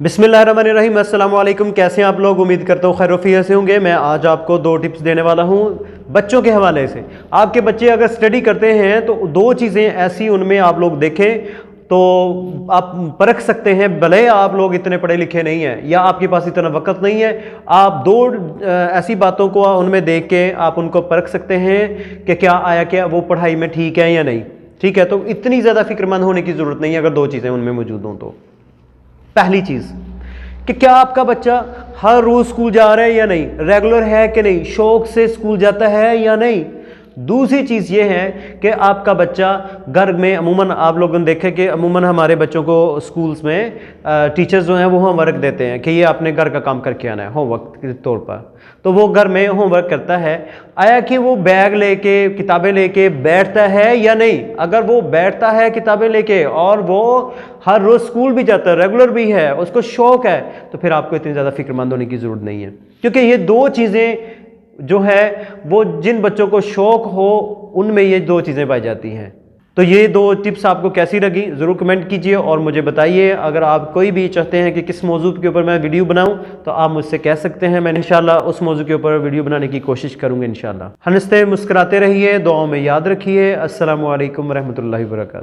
बिस्मिल्लाहिर्रहमानिर्रहीम, अस्सलाम वालेकुम। कैसे हैं आप लोग? उम्मीद करता हूँ खैर से होंगे। मैं आज आपको दो टिप्स देने वाला हूँ बच्चों के हवाले से। आपके बच्चे अगर स्टडी करते हैं तो दो चीज़ें ऐसी उनमें आप लोग देखें तो आप परख सकते हैं। भले आप लोग इतने पढ़े लिखे नहीं हैं या आपके पास इतना वक्त नहीं है, आप दो ऐसी बातों को उनमें देख के आप उनको परख सकते हैं कि क्या आया, क्या वो पढ़ाई में ठीक है या नहीं। ठीक है, तो इतनी ज़्यादा फिक्रमंद होने की ज़रूरत नहीं है अगर दो चीज़ें उनमें मौजूद हों तो। पहली चीज कि क्या आपका बच्चा हर रोज स्कूल जा रहा है या नहीं, रेगुलर है कि नहीं, शौक से स्कूल जाता है या नहीं। दूसरी चीज़ ये है कि आपका बच्चा घर में, अमूमन आप लोगों ने देखे कि अमूमन हमारे बच्चों को स्कूल्स में टीचर्स जो हैं वो होमवर्क देते हैं कि ये आपने घर का काम करके आना है होमवर्क के तौर पर। तो वो घर में होमवर्क करता है, आया कि वो बैग लेके किताबें लेके बैठता है या नहीं। अगर वो बैठता है किताबें लेके और वो हर रोज़ स्कूल भी जाता है, रेगुलर भी है, उसको शौक है, तो फिर आपको इतनी ज़्यादा फिक्रमंद होने की ज़रूरत नहीं है। क्योंकि ये दो चीज़ें जो है वो जिन बच्चों को शौक हो उनमें ये दो चीज़ें पाई जाती हैं। तो ये दो टिप्स आपको कैसी लगी ज़रूर कमेंट कीजिए और मुझे बताइए। अगर आप कोई भी चाहते हैं कि किस मौजू के ऊपर मैं वीडियो बनाऊं तो आप मुझसे कह सकते हैं। मैं इंशाल्लाह उस मौजू के ऊपर वीडियो बनाने की कोशिश करूंगा इंशाल्लाह। हंसते मुस्कुराते रहिए, दुआओं में याद रखिए। अस्सलामु अलैकुम रहमतुल्लाहि व बरकातहू।